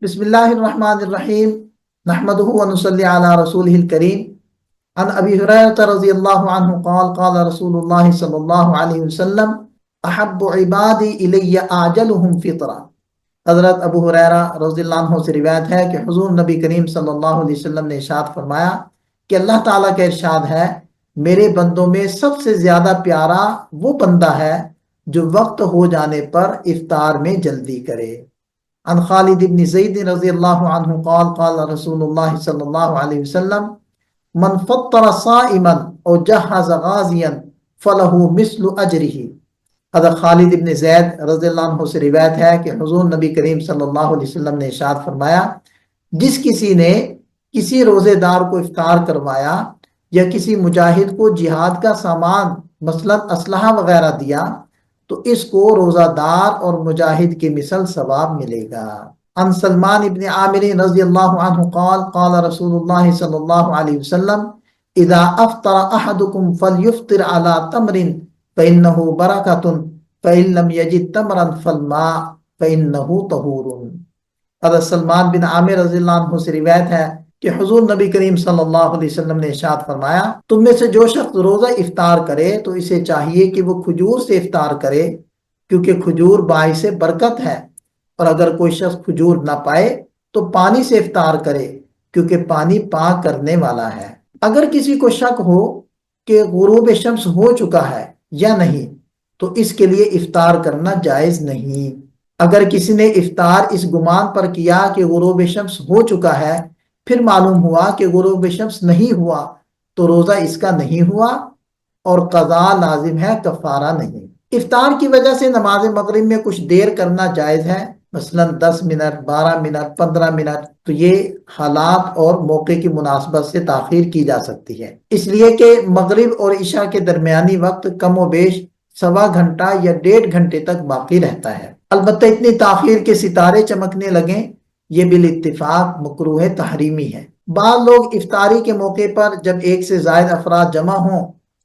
بسم اللہ الرحمن الرحیم نحمدہ ونصلی علی رسولہ الکریم عن ابی ہریرہ رضی اللہ عنہ قال قال رسول اللہ صلی اللہ علیہ وسلم احب عبادی الی اعجلہم فطرہ۔ حضرت ابو ہریرہ رضی اللہ عنہ سے روایت ہے کہ حضور نبی کریم صلی اللہ علیہ وسلم نے ارشاد فرمایا کہ اللہ تعالیٰ کا ارشاد ہے، میرے بندوں میں سب سے زیادہ پیارا وہ بندہ ہے جو وقت ہو جانے پر افطار میں جلدی کرے۔ عن خالد بن زید رضی اللہ عنہ قال قال رسول اللہ صلی اللہ علیہ وسلم من فطر صائما او جہز غازیا فلہ مثل اجرہ۔ حضرت خالد بن زید رضی اللہ عنہ سے روایت ہے کہ حضور نبی کریم صلی اللہ علیہ وسلم نے ارشاد فرمایا، جس کسی نے کسی روزے دار کو افطار کروایا یا کسی مجاہد کو جہاد کا سامان مثلا اسلحہ وغیرہ دیا تو اس کو روزہ دار اور مجاہد کی مثل ثواب ملے گا۔ عن سلمان ابن عامر رضی اللہ عنہ قال قال رسول اللہ صلی اللہ علیہ وسلم اذا افطر احدکم فلیفطر على تمر فإنه برکۃ فإن لم یجد تمرا فالماء فإنه طہور۔ حضرت سلمان بن عامر رضی اللہ عنہ سے روایت ہے کہ حضور نبی کریم صلی اللہ علیہ وسلم نے ارشاد فرمایا، تم میں سے جو شخص روزہ افطار کرے تو اسے چاہیے کہ وہ کھجور سے افطار کرے، کیونکہ کھجور باعث برکت ہے، اور اگر کوئی شخص کھجور نہ پائے تو پانی سے افطار کرے، کیونکہ پانی پاک کرنے والا ہے۔ اگر کسی کو شک ہو کہ غروب شمس ہو چکا ہے یا نہیں تو اس کے لیے افطار کرنا جائز نہیں۔ اگر کسی نے افطار اس گمان پر کیا کہ غروب شمس ہو چکا ہے، پھر معلوم ہوا کہ غروب شمس نہیں ہوا تو روزہ اس کا نہیں ہوا اور قضا لازم ہے، کفارہ نہیں۔ افطار کی وجہ سے نماز مغرب میں کچھ دیر کرنا جائز ہے، مثلا 10 منٹ، 12 منٹ، 15 منٹ، تو یہ حالات اور موقع کی مناسبت سے تاخیر کی جا سکتی ہے، اس لیے کہ مغرب اور عشاء کے درمیانی وقت کم و بیش سوا گھنٹہ یا 1.5 گھنٹے تک باقی رہتا ہے۔ البتہ اتنی تاخیر کے ستارے چمکنے لگیں یہ بالاتفاق مکروہ تحریمی ہے۔ بعض لوگ افطاری کے موقع پر جب ایک سے زائد افراد جمع ہوں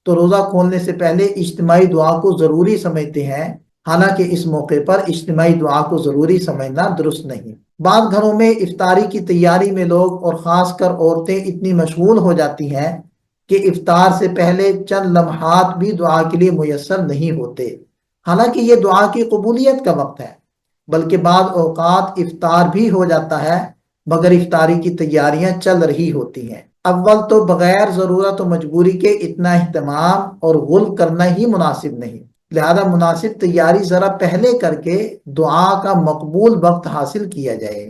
تو روزہ کھولنے سے پہلے اجتماعی دعا کو ضروری سمجھتے ہیں، حالانکہ اس موقع پر اجتماعی دعا کو ضروری سمجھنا درست نہیں۔ بعض گھروں میں افطاری کی تیاری میں لوگ اور خاص کر عورتیں اتنی مشغول ہو جاتی ہیں کہ افطار سے پہلے چند لمحات بھی دعا کے لیے میسر نہیں ہوتے، حالانکہ یہ دعا کی قبولیت کا وقت ہے، بلکہ بعض اوقات افطار بھی ہو جاتا ہے مگر افطاری کی تیاریاں چل رہی ہوتی ہیں۔ اول تو بغیر ضرورت و مجبوری کے اتنا اہتمام اور غلو کرنا ہی مناسب نہیں، لہذا مناسب تیاری ذرا پہلے کر کے دعا کا مقبول وقت حاصل کیا جائے۔